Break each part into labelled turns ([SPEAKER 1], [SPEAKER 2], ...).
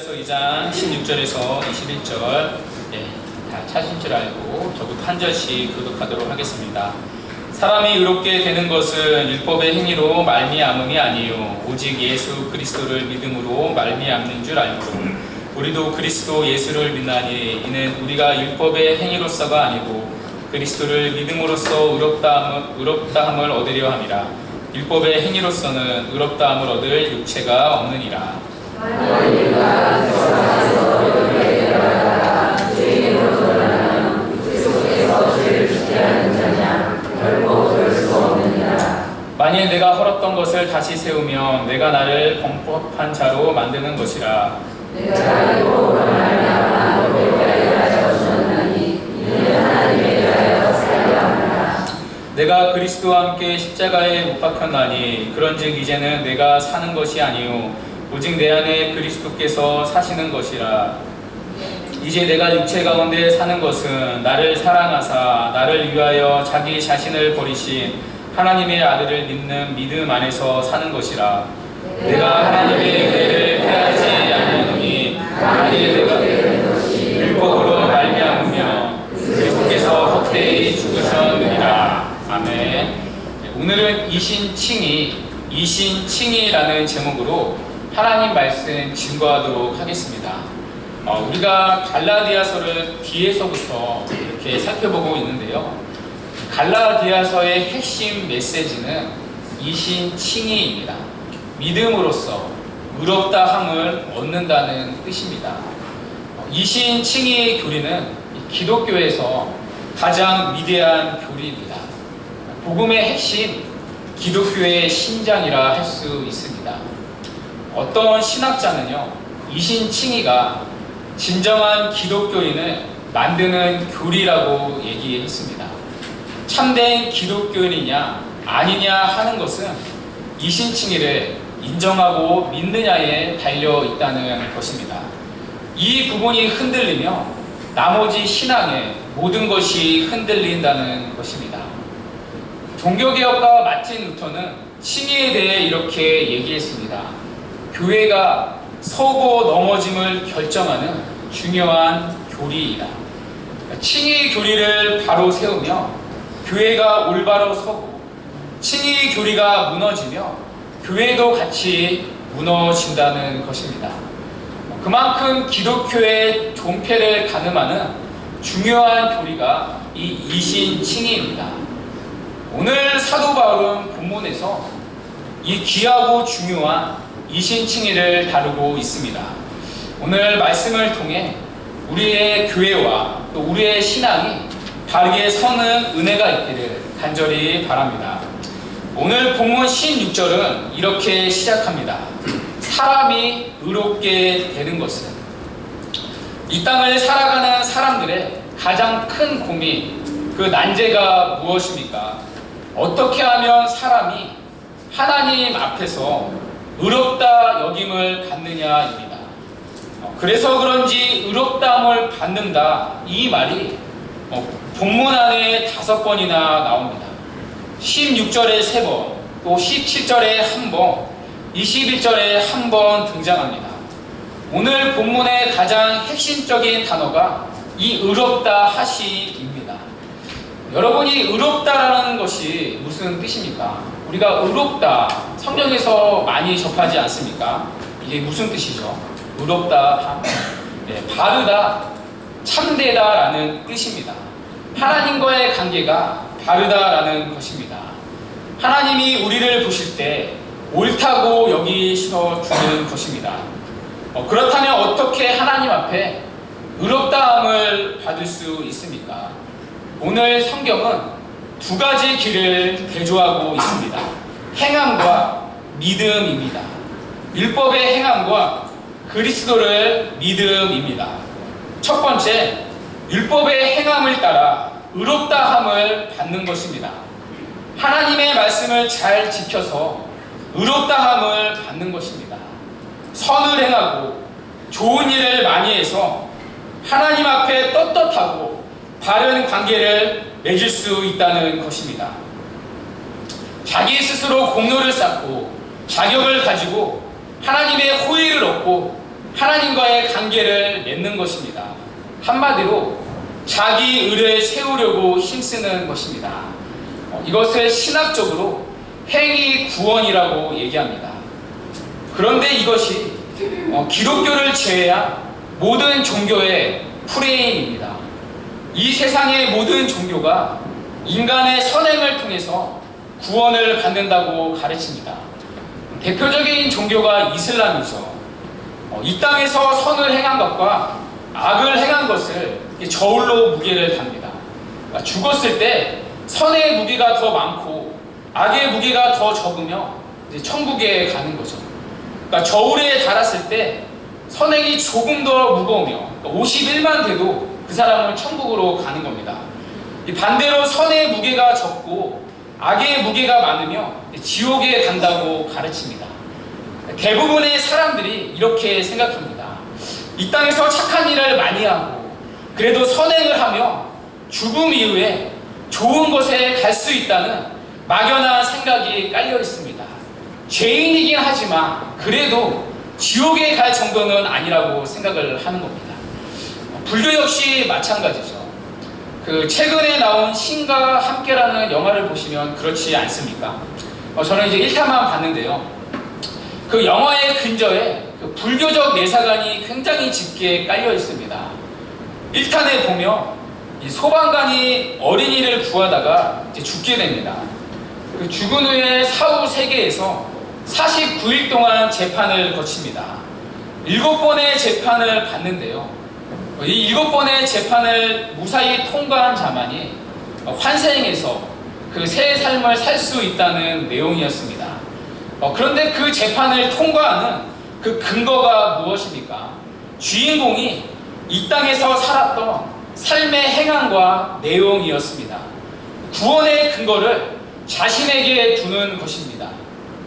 [SPEAKER 1] 갈라디아서 2장 16절에서 21절 다 찾으신 줄 알고 저부터 한 절씩 교독하도록 하겠습니다. 사람이 의롭게 되는 것은 율법의 행위로 말미암음이 아니요 오직 예수 그리스도를 믿음으로 말미암는 줄 알고 우리도 그리스도 예수를 믿나니 이는 우리가 율법의 행위로서가 아니고 그리스도를 믿음으로써 의롭다함을 얻으려 함이라. 율법의 행위로서는 의롭다함을 얻을 육체가 없느니라. 만일 내가 헐었던 것을 다시 세우면 내가 나를 범법한 자로 만드는 것이라. 내가 그리스도와 함께 십자가에 못 박혔나니 그런즉 이제는 내가 사는 것이 아니요 오직 내 안에 그리스도께서 사시는 것이라. 이제 내가 육체 가운데 사는 것은 나를 사랑하사 나를 위하여 자기 자신을 버리신 하나님의 아들을 믿는 믿음 안에서 사는 것이라. 내가 하나님의 은혜를 패하지 아니하노니 만일 내가 율법으로 말미암으며 그리스도께서 헛되이 죽으셨느니라. 아멘. 오늘은 이신칭의라는 제목으로 하나님 말씀 증거하도록 하겠습니다. 우리가 갈라디아서를 뒤에서부터 이렇게 살펴보고 있는데요. 갈라디아서의 핵심 메시지는 이신칭의입니다. 믿음으로써 의롭다함을 얻는다는 뜻입니다. 이신칭의의 교리는 기독교에서 가장 위대한 교리입니다. 복음의 핵심, 기독교의 심장이라 할 수 있습니다. 어떤 신학자는요, 이신칭의가 진정한 기독교인을 만드는 교리라고 얘기했습니다. 참된 기독교인이냐 아니냐 하는 것은 이신칭의를 인정하고 믿느냐에 달려 있다는 것입니다. 이 부분이 흔들리며 나머지 신앙의 모든 것이 흔들린다는 것입니다. 종교개혁가 마틴 루터는 칭의에 대해 이렇게 얘기했습니다. 교회가 서고 넘어짐을 결정하는 중요한 교리이다. 칭의 교리를 바로 세우며 교회가 올바로 서고 칭의 교리가 무너지며 교회도 같이 무너진다는 것입니다. 그만큼 기독교의 존폐를 가늠하는 중요한 교리가 이 이신칭의입니다. 오늘 사도 바울은 본문에서 이 귀하고 중요한 이신칭의를 다루고 있습니다. 오늘 말씀을 통해 우리의 교회와 또 우리의 신앙이 바르게 서는 은혜가 있기를 간절히 바랍니다. 오늘 본문 16절은 이렇게 시작합니다. 사람이 의롭게 되는 것은 이 땅을 살아가는 사람들의 가장 큰 고민, 그 난제가 무엇입니까? 어떻게 하면 사람이 하나님 앞에서 의롭다 여김을 받느냐입니다. 그래서 그런지 의롭다함을 받는다 이 말이 본문 안에 5번이나 나옵니다. 16절에 3번, 또 17절에 1번, 21절에 1번 등장합니다. 오늘 본문의 가장 핵심적인 단어가 이 의롭다 하시입니다. 여러분이 의롭다라는 것이 무슨 뜻입니까? 우리가 의롭다 성경에서 많이 접하지 않습니까? 이게 무슨 뜻이죠? 의롭다, 바르다, 참되다라는 뜻입니다. 하나님과의 관계가 바르다라는 것입니다. 하나님이 우리를 보실 때 옳다고 여기셔 주는 것입니다. 그렇다면 어떻게 하나님 앞에 의롭다함을 받을 수 있습니까? 오늘 성경은 2가지 길을 대조하고 있습니다. 행함과 믿음입니다. 율법의 행함과 그리스도를 믿음입니다. 첫 번째, 율법의 행함을 따라 의롭다함을 받는 것입니다. 하나님의 말씀을 잘 지켜서 의롭다함을 받는 것입니다. 선을 행하고 좋은 일을 많이 해서 하나님 앞에 떳떳하고 바른 관계를 맺을 수 있다는 것입니다. 자기 스스로 공로를 쌓고 자격을 가지고 하나님의 호의를 얻고 하나님과의 관계를 맺는 것입니다. 한마디로 자기 의를 세우려고 힘쓰는 것입니다. 이것을 신학적으로 행위 구원이라고 얘기합니다. 그런데 이것이 기독교를 제외한 모든 종교의 프레임입니다. 이 세상의 모든 종교가 인간의 선행을 통해서 구원을 받는다고 가르칩니다. 대표적인 종교가 이슬람이죠. 이 땅에서 선을 행한 것과 악을 행한 것을 저울로 무게를 답니다. 그러니까 죽었을 때 선의 무게가 더 많고 악의 무게가 더 적으며 이제 천국에 가는 거죠. 그러니까 저울에 달았을 때 선행이 조금 더 무거우며 51만 돼도 그 사람은 천국으로 가는 겁니다. 반대로 선의 무게가 적고 악의 무게가 많으며 지옥에 간다고 가르칩니다. 대부분의 사람들이 이렇게 생각합니다. 이 땅에서 착한 일을 많이 하고 그래도 선행을 하며 죽음 이후에 좋은 곳에 갈 수 있다는 막연한 생각이 깔려 있습니다. 죄인이긴 하지만 그래도 지옥에 갈 정도는 아니라고 생각을 하는 겁니다. 불교 역시 마찬가지죠. 최근에 나온 신과 함께라는 영화를 보시면 그렇지 않습니까? 저는 이제 1탄만 봤는데요. 그 영화의 근저에 불교적 내사관이 굉장히 짙게 깔려 있습니다. 1탄에 보면 이 소방관이 어린이를 구하다가 이제 죽게 됩니다. 죽은 후에 사후 세계에서 49일 동안 재판을 거칩니다. 7번의 재판을 받는데요. 이 7번의 재판을 무사히 통과한 자만이 환생해서 그 새 삶을 살 수 있다는 내용이었습니다. 그런데 그 재판을 통과하는 그 근거가 무엇입니까? 주인공이 이 땅에서 살았던 삶의 행함과 내용이었습니다. 구원의 근거를 자신에게 두는 것입니다.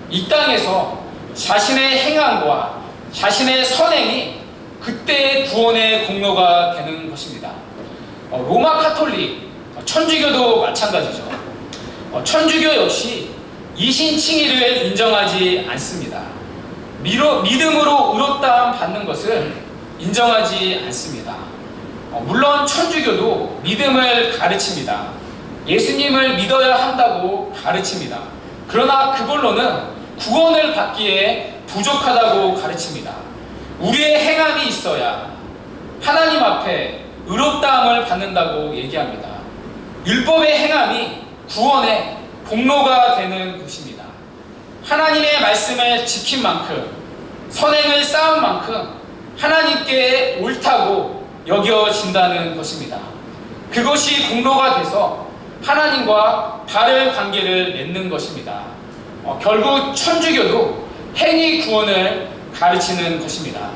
[SPEAKER 1] 이 땅에서 자신의 행함과 자신의 선행이 그때의 구원의 공로가 되는 것입니다. 로마 카톨릭, 천주교도 마찬가지죠. 천주교 역시 이신칭의를 인정하지 않습니다. 믿음으로 의롭다함 받는 것을 인정하지 않습니다. 물론 천주교도 믿음을 가르칩니다. 예수님을 믿어야 한다고 가르칩니다. 그러나 그걸로는 구원을 받기에 부족하다고 가르칩니다. 우리의 행함이 있어야 하나님 앞에 의롭다함을 받는다고 얘기합니다. 율법의 행함이 구원의 공로가 되는 것입니다. 하나님의 말씀을 지킨 만큼, 선행을 쌓은 만큼 하나님께 옳다고 여겨진다는 것입니다. 그것이 공로가 돼서 하나님과 바른 관계를 맺는 것입니다. 결국 천주교도 행위 구원을 가르치는 것입니다.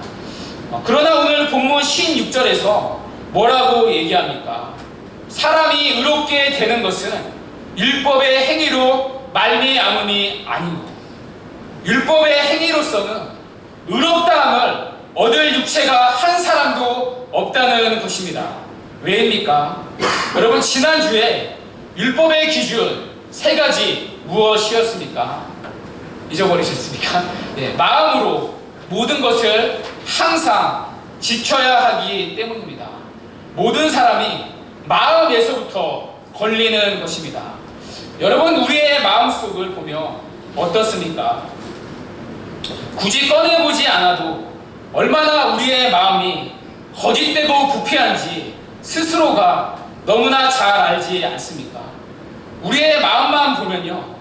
[SPEAKER 1] 그러나 오늘 본문 16절에서 뭐라고 얘기합니까? 사람이 의롭게 되는 것은 율법의 행위로 말미암음이 아니고 율법의 행위로서는 의롭다함을 얻을 육체가 한 사람도 없다는 것입니다. 왜입니까? 여러분, 지난주에 율법의 기준 3가지 무엇이었습니까? 잊어버리셨습니까? 네, 마음으로 모든 것을 항상 지켜야 하기 때문입니다. 모든 사람이 마음에서부터 걸리는 것입니다. 여러분, 우리의 마음속을 보면 어떻습니까? 굳이 꺼내보지 않아도 얼마나 우리의 마음이 거짓되고 부패한지 스스로가 너무나 잘 알지 않습니까? 우리의 마음만 보면요,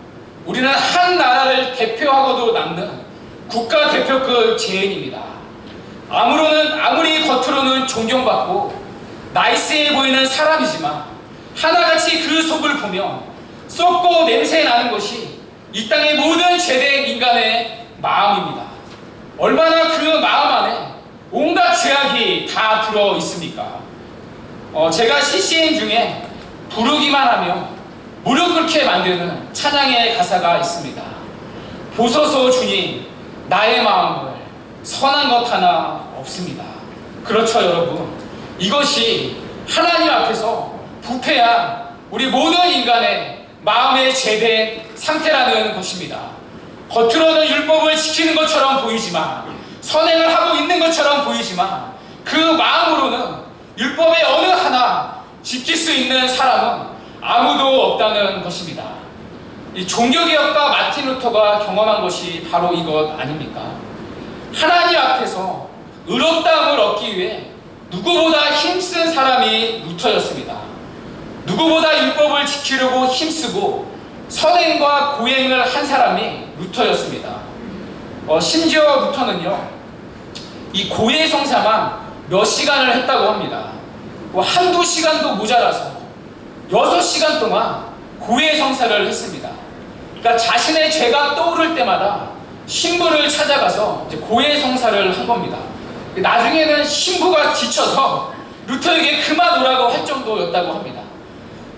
[SPEAKER 1] 우리는 한 나라를 대표하고도 남는 국가대표급 죄인입니다. 아무리 겉으로는 존경받고 나이스해 보이는 사람이지만 하나같이 그 속을 보면 썩고 냄새 나는 것이 이 땅의 모든 죄된 인간의 마음입니다. 얼마나 그 마음 안에 온갖 죄악이 다 들어 있습니까? 제가 CCM 중에 부르기만 하면 무릎 꿇게 만드는 찬양의 가사가 있습니다. 보소서 주님, 나의 마음을 선한 것 하나 없습니다. 그렇죠, 여러분. 이것이 하나님 앞에서 부패한 우리 모든 인간의 마음의 죄된 상태라는 것입니다. 겉으로는 율법을 지키는 것처럼 보이지만 선행을 하고 있는 것처럼 보이지만 그 마음으로는 율법의 어느 하나 지킬 수 있는 사람은 아무도 없다는 것입니다. 이 종교개혁가 마틴 루터가 경험한 것이 바로 이것 아닙니까? 하나님 앞에서 의롭다함을 얻기 위해 누구보다 힘쓴 사람이 루터였습니다. 누구보다 율법을 지키려고 힘쓰고 선행과 고행을 한 사람이 루터였습니다. 심지어 루터는요, 이 고해성사만 몇 시간을 했다고 합니다. 한두 시간도 모자라서 6시간 동안 고해성사를 했습니다. 그러니까 자신의 죄가 떠오를 때마다 신부를 찾아가서 이제 고해성사를 한 겁니다. 나중에는 신부가 지쳐서 루터에게 그만 오라고 할 정도였다고 합니다.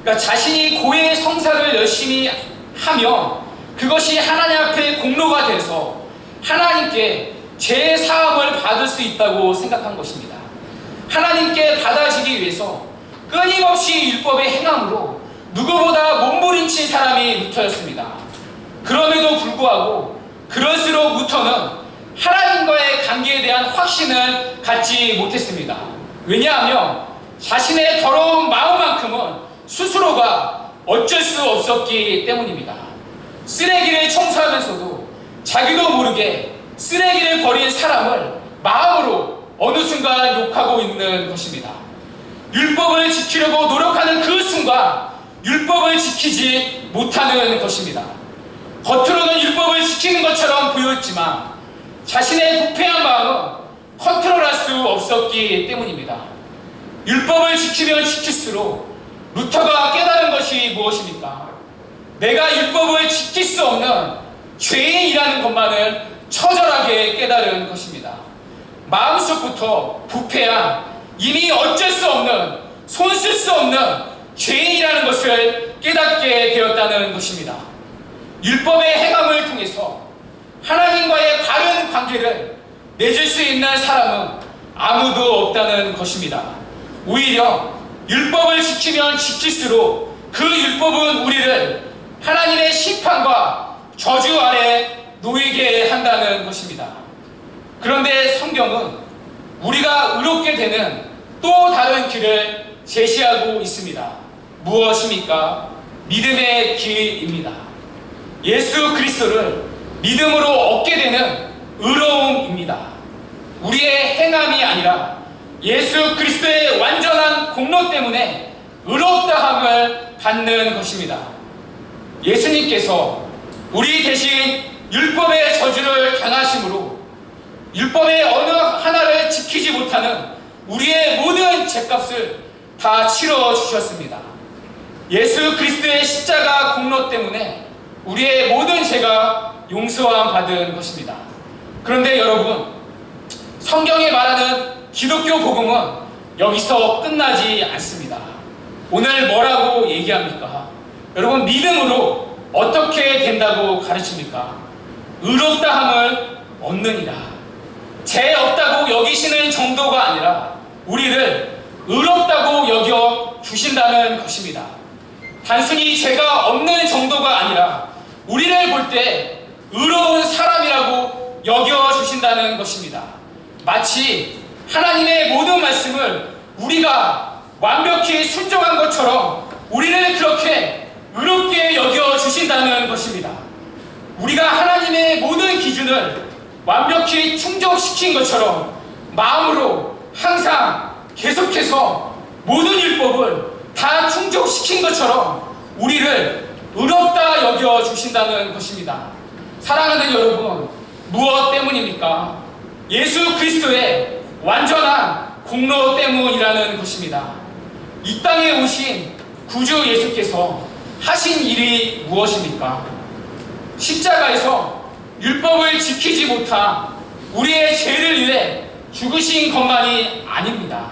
[SPEAKER 1] 그러니까 자신이 고해성사를 열심히 하며 그것이 하나님 앞에 공로가 돼서 하나님께 죄 사함을 받을 수 있다고 생각한 것입니다. 하나님께 받아지기 위해서 끊임없이 율법의 행함으로 누구보다 몸부림친 사람이 루터였습니다. 그럼에도 불구하고 그럴수록 루터는 하나님과의 관계에 대한 확신을 갖지 못했습니다. 왜냐하면 자신의 더러운 마음만큼은 스스로가 어쩔 수 없었기 때문입니다. 쓰레기를 청소하면서도 자기도 모르게 쓰레기를 버린 사람을 마음으로 어느 순간 욕하고 있는 것입니다. 율법을 지키려고 노력하는 그 순간 율법을 지키지 못하는 것입니다. 겉으로는 율법을 지키는 것처럼 보였지만 자신의 부패한 마음은 컨트롤할 수 없었기 때문입니다. 율법을 지키면 지킬수록 루터가 깨달은 것이 무엇입니까? 내가 율법을 지킬 수 없는 죄인이라는 것만을 처절하게 깨달은 것입니다. 마음속부터 부패한 이미 어쩔 수 없는 손 쓸 수 없는 죄인이라는 것을 깨닫게 되었다는 것입니다. 율법의 행함을 통해서 하나님과의 바른 관계를 맺을 수 있는 사람은 아무도 없다는 것입니다. 오히려 율법을 지키면 지킬수록 그 율법은 우리를 하나님의 심판과 저주 아래 놓이게 한다는 것입니다. 그런데 성경은 우리가 의롭게 되는 또 다른 길을 제시하고 있습니다. 무엇입니까? 믿음의 길입니다. 예수 그리스도를 믿음으로 얻게 되는 의로움입니다. 우리의 행함이 아니라 예수 그리스도의 완전한 공로 때문에 의롭다함을 받는 것입니다. 예수님께서 우리 대신 율법의 저주를 당하심으로 율법의 어느 하나를 지키지 못하는 우리의 모든 죄값을 다 치러주셨습니다. 예수 그리스도의 십자가 공로 때문에 우리의 모든 죄가 용서함 받은 것입니다. 그런데 여러분, 성경이 말하는 기독교 복음은 여기서 끝나지 않습니다. 오늘 뭐라고 얘기합니까? 여러분, 믿음으로 어떻게 된다고 가르칩니까? 의롭다함을 얻느니라. 죄 없다고 여기시는 정도가 아니라 우리를 의롭다고 여겨 주신다는 것입니다. 단순히 죄가 없는 정도가 아니라 우리를 볼 때 의로운 사람이라고 여겨 주신다는 것입니다. 마치 하나님의 모든 말씀을 우리가 완벽히 순종한 것처럼 우리를 그렇게 의롭게 여겨 주신다는 것입니다. 우리가 하나님의 모든 기준을 완벽히 충족시킨 것처럼 마음으로 항상 계속해서 모든 율법을 다 충족시킨 것처럼 우리를 의롭다 여겨 주신다는 것입니다. 사랑하는 여러분, 무엇 때문입니까? 예수 그리스도의 완전한 공로 때문이라는 것입니다. 이 땅에 오신 구주 예수께서 하신 일이 무엇입니까? 십자가에서 율법을 지키지 못한 우리의 죄를 위해 죽으신 것만이 아닙니다.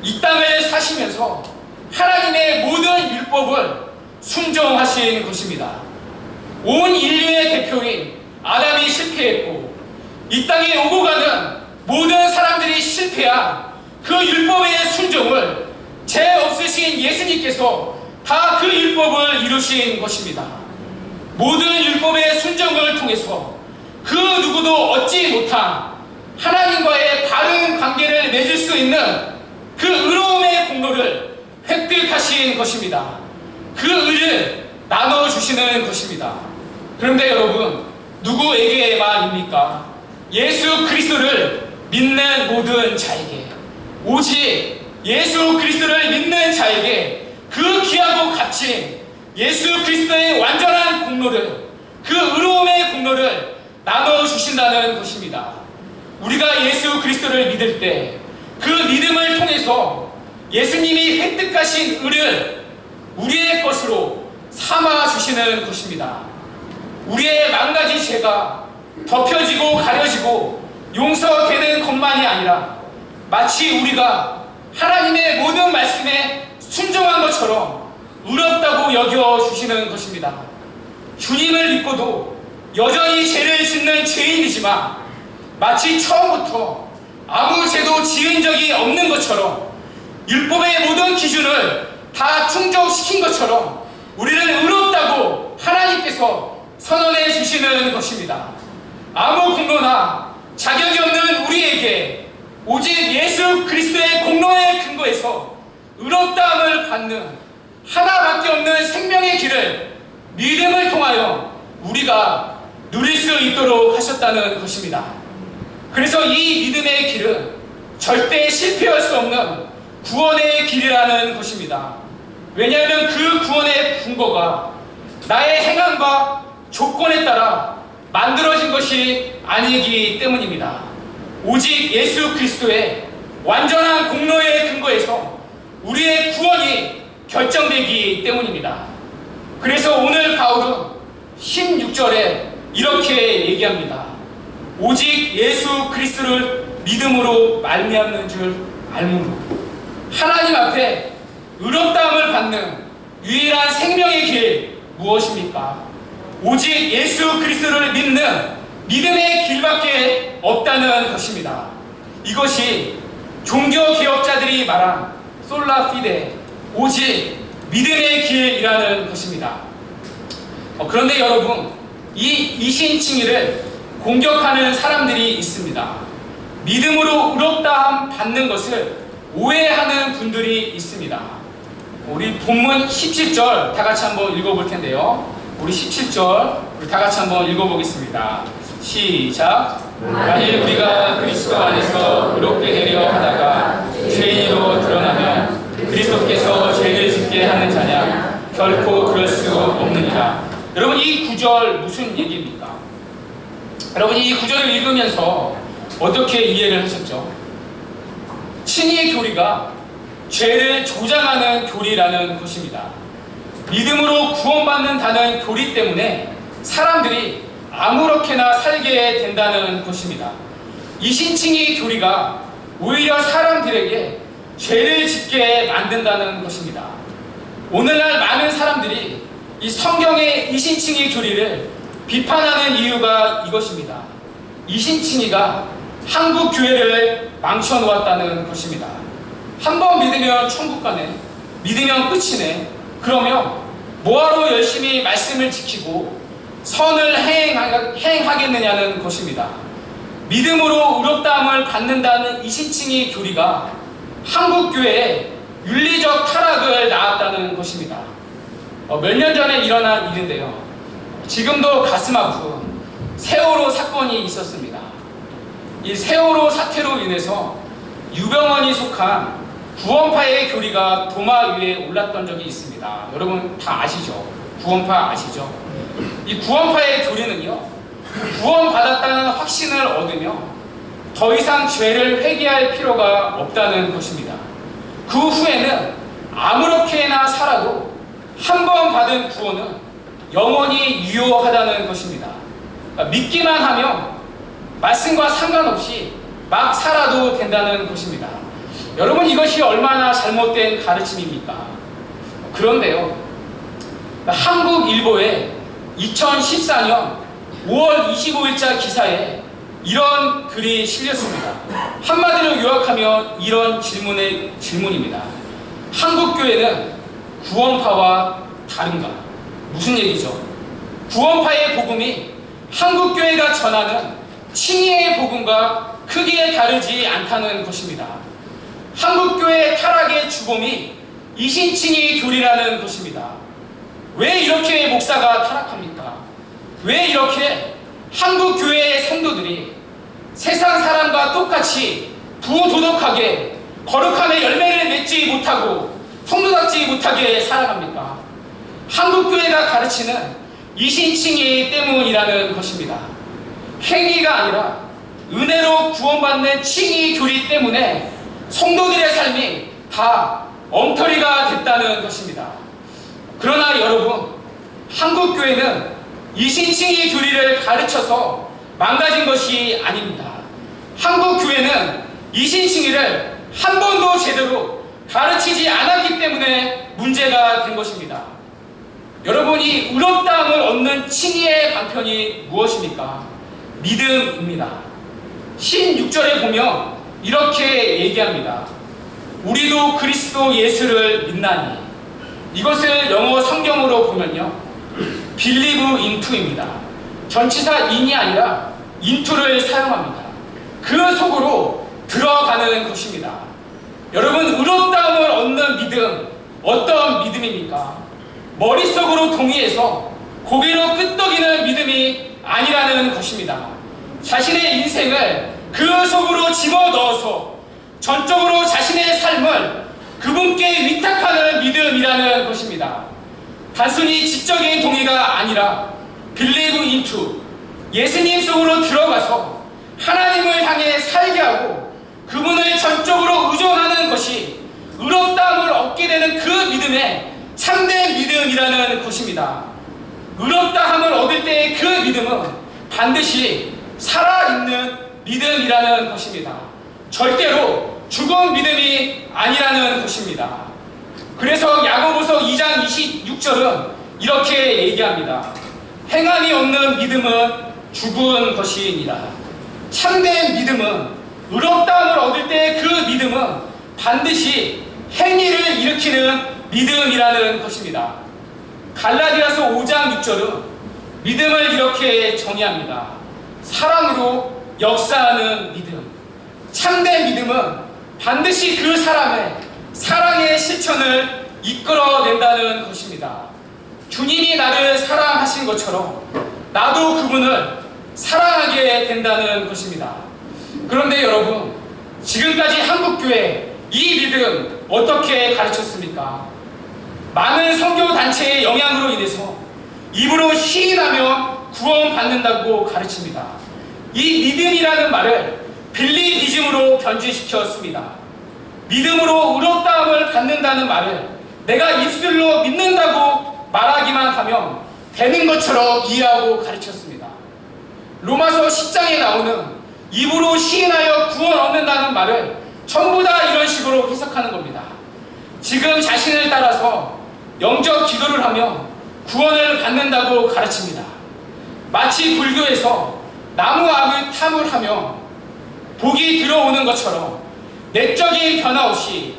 [SPEAKER 1] 이 땅을 사시면서 하나님의 모든 율법을 순종하신 것입니다. 온 인류의 대표인 아담이 실패했고 이 땅에 오고 가는 모든 사람들이 실패한 그 율법의 순종을 죄 없으신 예수님께서 다 그 율법을 이루신 것입니다. 모든 율법의 순종을 통해서 그 누구도 얻지 못한 하나님과의 바른 관계를 맺을 수 있는 그 의로움의 공로를 획득하신 것입니다. 그 의를 나눠주시는 것입니다. 그런데 여러분, 누구에게만입니까? 예수 그리스도를 믿는 모든 자에게, 오직 예수 그리스도를 믿는 자에게 그 귀하고 값진 예수 그리스도의 완전한 공로를, 그 의로움의 공로를 나눠주신다는 것입니다. 우리가 예수 그리스도를 믿을 때 그 믿음을 통해서 예수님이 획득하신 의를 우리의 것으로 삼아주시는 것입니다. 우리의 만가지 죄가 덮여지고 가려지고 용서되는 것만이 아니라 마치 우리가 하나님의 모든 말씀에 순종한 것처럼 의롭다고 여겨주시는 것입니다. 주님을 믿고도 여전히 죄를 짓는 죄인이지만 마치 처음부터 아무 죄도 지은 적이 없는 것처럼 율법의 모든 기준을 다 충족시킨 것처럼 우리를 의롭다고 하나님께서 선언해 주시는 것입니다. 아무 공로나 자격이 없는 우리에게 오직 예수 그리스도의 공로에 근거해서 의롭다함을 받는 하나밖에 없는 생명의 길을 믿음을 통하여 우리가 누릴 수 있도록 하셨다는 것입니다. 그래서 이 믿음의 길은 절대 실패할 수 없는 구원의 길이라는 것입니다. 왜냐하면 그 구원의 근거가 나의 행함과 조건에 따라 만들어진 것이 아니기 때문입니다. 오직 예수 그리스도의 완전한 공로의 근거에서 우리의 구원이 결정되기 때문입니다. 그래서 오늘 바울은 16절에 이렇게 얘기합니다. 오직 예수 그리스도를 믿음으로 말미암는 줄 알므로 하나님 앞에 의롭다함을 받는 유일한 생명의 길 무엇입니까? 오직 예수 그리스도를 믿는 믿음의 길밖에 없다는 것입니다. 이것이 종교개혁자들이 말한 솔라 피데, 오직 믿음의 길이라는 것입니다. 그런데 여러분, 이 이신칭의를 공격하는 사람들이 있습니다. 믿음으로 의롭다함 받는 것을 오해하는 분들이 있습니다. 우리 본문 17절 다 같이 한번 읽어볼 텐데요. 우리 17절 우리 다 같이 한번 읽어보겠습니다. 시작. 만일 우리가 그리스도 안에서 의롭게 되려 하다가 죄인으로 드러나면 그리스도께서 죄를 짓게 하는 자냐? 결코 그럴 수 없느니라. 여러분, 이 구절 무슨 얘기입니까? 여러분, 이 구절을 읽으면서 어떻게 이해를 하셨죠? 칭의의 교리가 죄를 조장하는 교리라는 것입니다. 믿음으로 구원받는다는 교리 때문에 사람들이 아무렇게나 살게 된다는 것입니다. 이 신칭의 교리가 오히려 사람들에게 죄를 짓게 만든다는 것입니다. 오늘날 많은 사람들이 이 성경의 이신칭의 교리를 비판하는 이유가 이것입니다. 이신칭의가 한국 교회를 망쳐놓았다는 것입니다. 한 번 믿으면 천국 가네, 믿으면 끝이네, 그러면 뭐하러 열심히 말씀을 지키고 선을 행하겠느냐는 것입니다. 믿음으로 의롭다함을 받는다는 이신칭의 교리가 한국 교회에 윤리적 타락을 낳았다는 것입니다. 몇 년 전에 일어난 일인데요. 지금도 가슴 아픈 세월호 사건이 있었습니다. 이 세월호 사태로 인해서 유병원이 속한 구원파의 교리가 도마 위에 올랐던 적이 있습니다. 여러분 다 아시죠? 구원파 아시죠? 이 구원파의 교리는요, 구원받았다는 확신을 얻으며 더 이상 죄를 회개할 필요가 없다는 것입니다. 그 후에는 아무렇게나 살아도 한 번 받은 구원은 영원히 유효하다는 것입니다. 믿기만 하면 말씀과 상관없이 막 살아도 된다는 것입니다. 여러분, 이것이 얼마나 잘못된 가르침입니까? 그런데요, 한국일보의 2014년 5월 25일자 기사에 이런 글이 실렸습니다. 한마디로 요약하면 이런 질문입니다. 한국교회는 구원파와 다른가? 무슨 얘기죠? 구원파의 복음이 한국교회가 전하는 칭의의 복음과 크게 다르지 않다는 것입니다. 한국교회 타락의 주범이 이신칭의 교리라는 것입니다. 왜 이렇게 목사가 타락합니까? 왜 이렇게 한국교회의 성도들이 세상 사람과 똑같이 부도덕하게 거룩함의 열매를 맺지 못하고 성도답지 못하게 살아갑니까? 한국교회가 가르치는 이신칭의 때문이라는 것입니다. 행위가 아니라 은혜로 구원받는 칭의 교리 때문에 성도들의 삶이 다 엉터리가 됐다는 것입니다. 그러나 여러분, 한국교회는 이신칭의 교리를 가르쳐서 망가진 것이 아닙니다. 한국교회는 이신칭의를 한 번도 제대로 가르치지 않았기 때문에 문제가 된 것입니다. 여러분이 의롭다함을 얻는 칭의의 방편이 무엇입니까? 믿음입니다. 16절에 보면 이렇게 얘기합니다. 우리도 그리스도 예수를 믿나니. 이것을 영어 성경으로 보면요, believe into입니다. 전치사 in이 아니라 into를 사용합니다. 그 속으로 들어가는 것입니다. 여러분, 의롭다함을 얻는 믿음, 어떤 믿음입니까? 머릿속으로 동의해서 고개로 끄덕이는 믿음이 아니라는 것입니다. 자신의 인생을 그 속으로 집어넣어서 전적으로 자신의 삶을 그분께 위탁하는 믿음이라는 것입니다. 단순히 지적인 동의가 아니라 believe into, 예수님 속으로 들어가서 하나님을 향해 살게 하고 그분을 전적으로 의존하는 것이 의롭다함을 얻게 되는 그 믿음의 참된 믿음이라는 것입니다. 의롭다함을 얻을 때의 그 믿음은 반드시 살아있는 믿음이라는 것입니다. 절대로 죽은 믿음이 아니라는 것입니다. 그래서 야고보서 2장 26절은 이렇게 얘기합니다. 행함이 없는 믿음은 죽은 것이니라. 참된 믿음은, 의롭다함을 얻을 때 그 믿음은 반드시 행위를 일으키는 믿음이라는 것입니다. 갈라디아서 5장 6절은 믿음을 이렇게 정의합니다. 사랑으로 역사하는 믿음. 참된 믿음은 반드시 그 사람의 사랑의 실천을 이끌어낸다는 것입니다. 주님이 나를 사랑하신 것처럼 나도 그분을 사랑하게 된다는 것입니다. 그런데 여러분, 지금까지 한국교회 이 믿음 어떻게 가르쳤습니까? 많은 선교단체의 영향으로 인해서 입으로 시인하며 구원받는다고 가르칩니다. 이 믿음이라는 말을 빌리비즘으로 변질시켰습니다. 믿음으로 의롭다함을 받는다는 말을 내가 입술로 믿는다고 말하기만 하면 되는 것처럼 이해하고 가르쳤습니다. 로마서 10장에 나오는 입으로 시인하여 구원 얻는다는 말을 전부 다 이런 식으로 해석하는 겁니다. 지금 자신을 따라서 영적 기도를 하며 구원을 받는다고 가르칩니다. 마치 불교에서 나무압을 탐을 하며 복이 들어오는 것처럼 내적인 변화 없이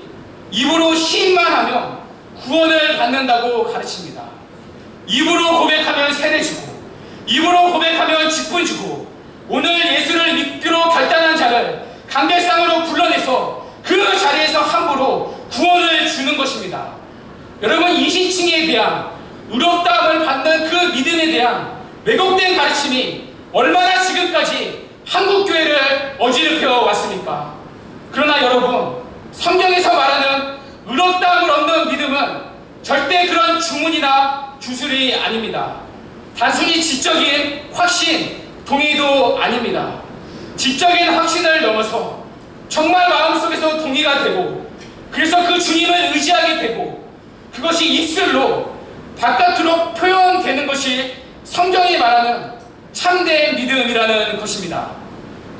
[SPEAKER 1] 입으로 시인만 하며 구원을 받는다고 가르칩니다. 입으로 고백하면 세례 주고, 입으로 고백하면 직분 주고, 오늘 예수를 믿기로 결단한 자를 강대상으로 불러내서 그 자리에서 함부로 구원을 주는 것입니다. 여러분, 이신칭에 대한 의롭다함을 받는 그 믿음에 대한 왜곡된 가르침이 얼마나 지금까지 한국교회를 어지럽혀 왔습니까? 그러나 여러분, 성경에서 말하는 의롭다함을 얻는 믿음은 절대 그런 주문이나 주술이 아닙니다. 단순히 지적인 확신, 동의도 아닙니다. 지적인 확신을 넘어서 정말 마음속에서 동의가 되고, 그래서 그 주님을 의지하게 되고, 그것이 입술로 바깥으로 표현되는 것이 성경이 말하는 참된 믿음이라는 것입니다.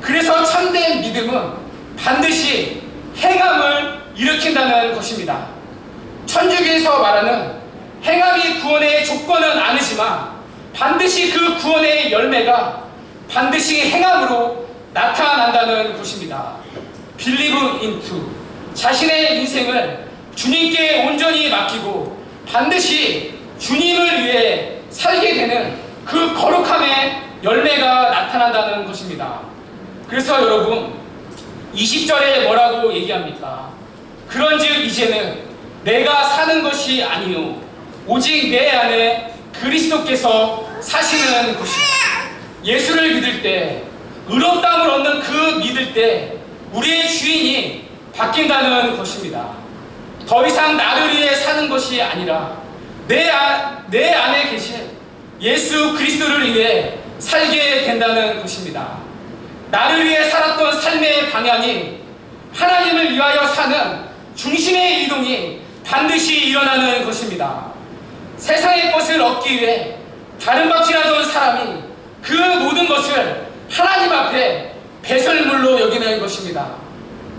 [SPEAKER 1] 그래서 참된 믿음은 반드시 행함을 일으킨다는 것입니다. 천주교에서 말하는 행함이 구원의 조건은 아니지만 반드시 그 구원의 열매가 반드시 행함으로 나타난다는 것입니다. Believe into, 자신의 인생을 주님께 온전히 맡기고 반드시 주님을 위해 살게 되는 그 거룩함의 열매가 나타난다는 것입니다. 그래서 여러분, 20절에 뭐라고 얘기합니까? 그런즉 이제는 내가 사는 것이 아니요 오직 내 안에 그리스도께서 사시는 것이다. 예수를 믿을 때, 의롭다함을 얻는 그 믿을 때 우리의 주인이 바뀐다는 것입니다. 더 이상 나를 위해 사는 것이 아니라 내 안에 계신 예수 그리스도를 위해 살게 된다는 것입니다. 나를 위해 살았던 삶의 방향이 하나님을 위하여 사는 중심의 이동이 반드시 일어나는 것입니다. 세상의 것을 얻기 위해 다른 박질하던 사람이 그 모든 것을 하나님 앞에 배설물로 여기는 것입니다.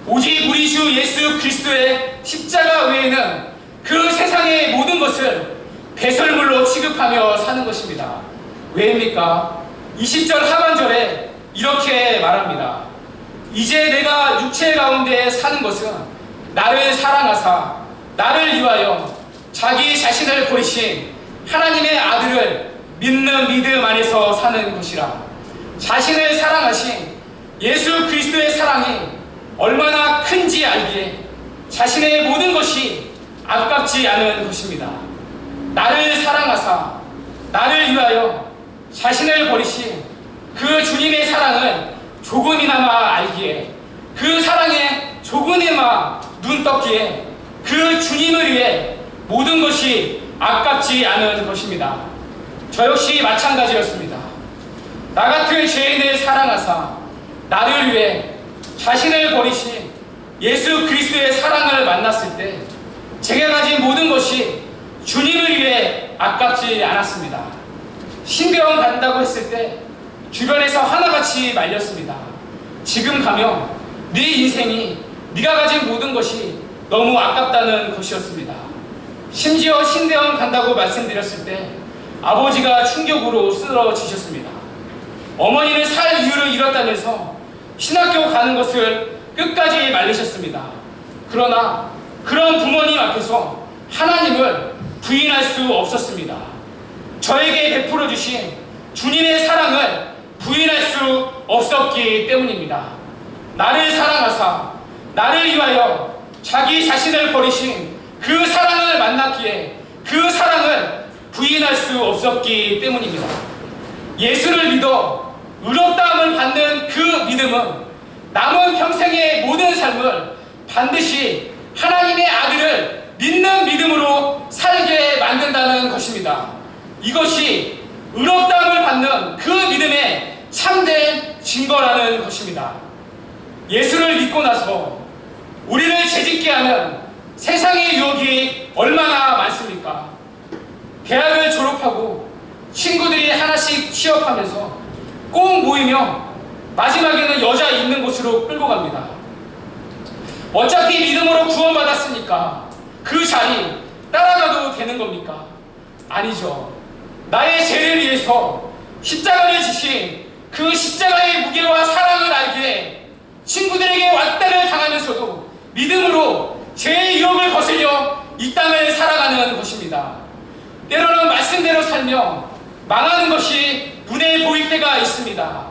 [SPEAKER 1] 오직 우리 주 예수 그리스도의 십자가 외에는 그 세상의 모든 것을 배설물로 취급하며 사는 것입니다. 왜입니까? 20절 하반절에 이렇게 말합니다. 이제 내가 육체 가운데 사는 것은 나를 사랑하사 나를 위하여 자기 자신을 버리신 하나님의 아들을 믿는 믿음 안에서 사는 것이라. 자신을 사랑하신 예수 그리스도의 사랑이 얼마나 큰지 알기에 자신의 모든 것이 아깝지 않은 것입니다. 나를 사랑하사 나를 위하여 자신을 버리신 그 주님의 사랑을 조금이나마 알기에, 그 사랑에 조금이나마 눈 떴기에 그 주님을 위해 모든 것이 아깝지 않은 것입니다. 저 역시 마찬가지였습니다. 나 같은 죄인을 사랑하사 나를 위해 자신을 버리신 예수 그리스도의 사랑을 만났을 때 제가 가진 모든 것이 주님을 위해 아깝지 않았습니다. 신병원 간다고 했을 때 주변에서 하나같이 말렸습니다. 지금 가면 네 인생이 네가 가진 모든 것이 너무 아깝다는 것이었습니다. 심지어 신대원 간다고 말씀드렸을 때 아버지가 충격으로 쓰러지셨습니다. 어머니는 살 이유를 잃었다면서 신학교 가는 것을 끝까지 말리셨습니다. 그러나 그런 부모님 앞에서 하나님을 부인할 수 없었습니다. 저에게 베풀어 주신 주님의 사랑을 부인할 수 없었기 때문입니다. 나를 사랑하사 나를 위하여 자기 자신을 버리신 그 사랑을 만났기에 그 사랑을 부인할 수 없었기 때문입니다. 예수를 믿어 의롭다함을 받는 그 믿음은 남은 평생의 모든 삶을 반드시 하나님의 아들을 믿는 믿음으로 살게 만든다는 것입니다. 이것이 의롭다함을 받는 그 믿음의 참된 증거라는 것입니다. 예수를 믿고 나서 우리를 재짓게 하는 세상의 유혹이 얼마나 많습니까? 대학을 졸업하고 친구들이 하나씩 취업하면서 꼭 모이며 마지막에는 여자 있는 곳으로 끌고 갑니다. 어차피 믿음으로 구원받았으니까 그 자리 따라가도 되는 겁니까? 아니죠. 나의 죄를 위해서 십자가를 지신 그 십자가의 무게와 사랑을 알기에 친구들에게 왁다를 당하면서도 믿음으로 죄의 유혹을 거슬려 이 땅을 살아가는 것입니다. 때로는 말씀대로 살며 망하는 것이 눈에 보일 때가 있습니다.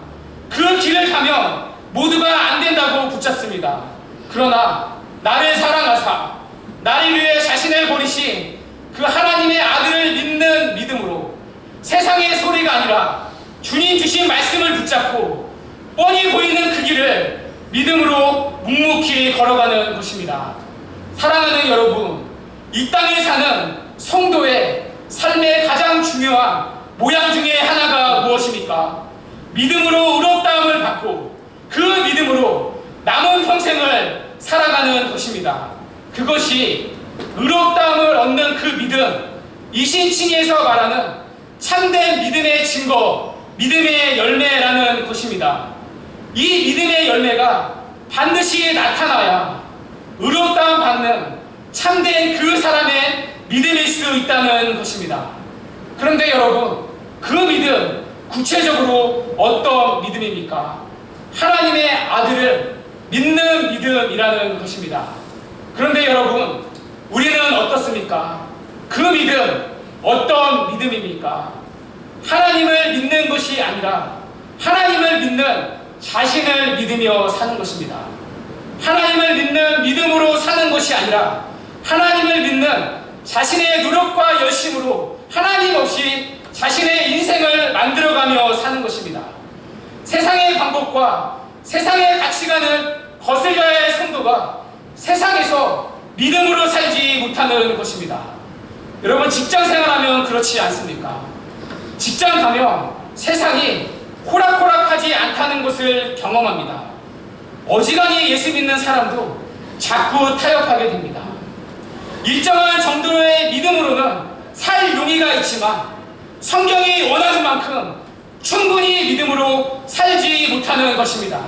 [SPEAKER 1] 그 길을 가면 모두가 안 된다고 붙잡습니다. 그러나 나를 사랑하사 나를 위해 자신을 버리신 그 하나님의 아들을 믿는 믿음으로 세상의 소리가 아니라 주님 주신 말씀을 붙잡고 뻔히 보이는 그 길을 믿음으로 묵묵히 걸어가는 것입니다. 사랑하는 여러분, 이 땅에 사는 성도의 삶의 가장 중요한 모양 중에 하나가 무엇입니까? 믿음으로 의롭다함을 받고 그 믿음으로 남은 평생을 살아가는 것입니다. 그것이 의롭다함을 얻는 그 믿음, 이신칭에서 말하는 참된 믿음의 증거, 믿음의 열매라는 것입니다. 이 믿음의 열매가 반드시 나타나야 의롭다함 받는 참된 그 사람의 믿음일 수 있다는 것입니다. 그런데 여러분, 그 믿음 구체적으로 어떤 믿음입니까? 하나님의 아들을 믿는 믿음이라는 것입니다. 그런데 여러분, 우리는 어떻습니까? 그 믿음 어떤 믿음입니까? 하나님을 믿는 것이 아니라 하나님을 믿는 자신을 믿으며 사는 것입니다. 하나님을 믿는 믿음으로 사는 것이 아니라 하나님을 믿는 자신의 노력과 열심으로 하나님 없이 자신의 인생을 만들어가며 사는 것입니다. 세상의 방법과 세상의 가치관을 거슬려야 할 성도가 세상에서 믿음으로 살지 못하는 것입니다. 여러분, 직장 생활하면 그렇지 않습니까? 직장 가면 세상이 호락호락하지 않다는 것을 경험합니다. 어지간히 예수 믿는 사람도 자꾸 타협하게 됩니다. 일정한 정도의 믿음으로는 살 용의가 있지만 성경이 원하는 만큼 충분히 믿음으로 살지 못하는 것입니다.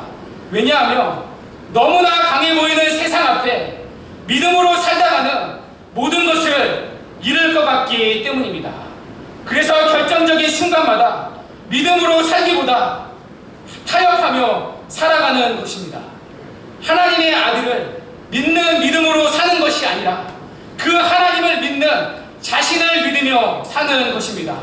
[SPEAKER 1] 왜냐하면 너무나 강해 보이는 세상 앞에 믿음으로 살다가는 모든 것을 잃을 것 같기 때문입니다. 그래서 결정적인 순간마다 믿음으로 살기보다 타협하며 살아가는 것입니다. 하나님의 아들을 믿는 믿음으로 사는 것이 아니라 그 하나님을 믿는 자신을 믿으며 사는 것입니다.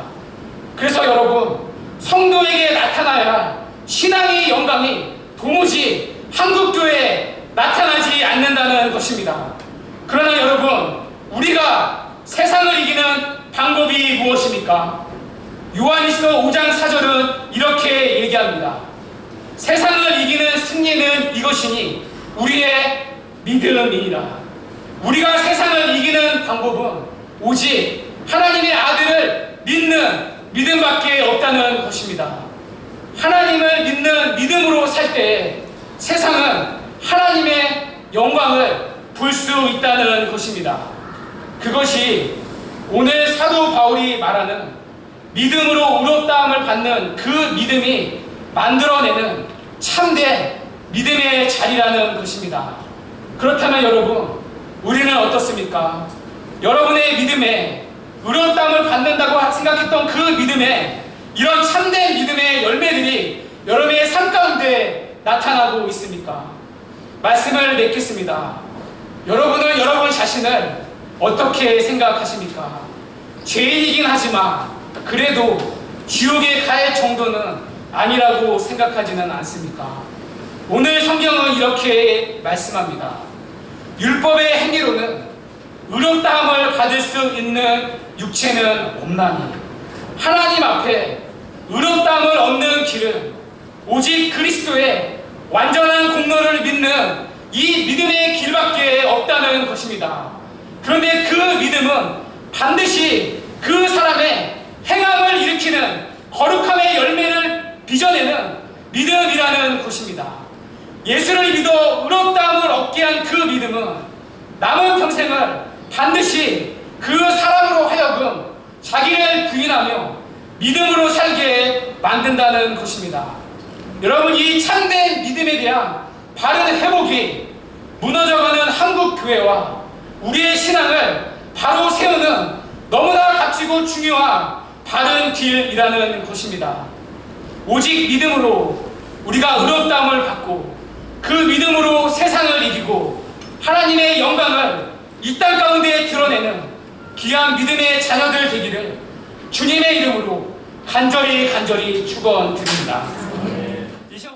[SPEAKER 1] 그래서 여러분, 성도에게 나타나야 할 신앙의 영광이 도무지 한국교회에 나타나지 않는다는 것입니다. 그러나 여러분, 우리가 세상을 이기는 방법이 무엇입니까? 요한일서 5장 4절은 이렇게 얘기합니다. 세상을 이기는 승리는 이것이니 우리의 믿음이니라. 우리가 세상을 이기는 방법은 오직 하나님의 아들을 믿는 믿음밖에 없다는 것입니다. 하나님을 믿는 믿음으로 살 때 세상은 하나님의 영광을 볼 수 있다는 것입니다. 그것이 오늘 사도 바울이 말하는 믿음으로 의롭다함을 받는 그 믿음이 만들어내는 참된 믿음의 자리라는 것입니다. 그렇다면 여러분, 우리는 어떻습니까? 여러분의 믿음에 의롭다함을 받는다고 생각했던 그 믿음에 이런 참된 믿음의 열매들이 여러분의 삶 가운데 나타나고 있습니까? 말씀을 맺겠습니다. 여러분은 여러분 자신을 어떻게 생각하십니까? 죄인이긴 하지만 그래도 지옥에 갈 정도는 아니라고 생각하지는 않습니까? 오늘 성경은 이렇게 말씀합니다. 율법의 행위로는 의롭다함을 받을 수 있는 육체는 없나니 하나님 앞에 의롭다함을 얻는 길은 오직 그리스도의 완전한 공로를 믿는 이 믿음의 길밖에 없다는 것입니다. 그런데 그 믿음은 반드시 그 사람의 행함을 일으키는 거룩함의 열매를 빚어내는 믿음이라는 것입니다. 예수를 믿어 의롭다함을 얻게 한 그 믿음은 남은 평생을 반드시 그 사람으로 하여금 자기를 부인하며 믿음으로 살게 만든다는 것입니다. 여러분, 이 참된 믿음에 대한 바른 회복이 무너져가는 한국 교회와 우리의 신앙을 바로 세우는 너무나 값지고 중요한 바른 길이라는 것입니다. 오직 믿음으로 우리가 의롭다함을 받고 그 믿음으로 세상을 이기고 하나님의 영광을 이 땅 가운데 드러내는 귀한 믿음의 자녀들 되기를 주님의 이름으로 간절히 축원드립니다.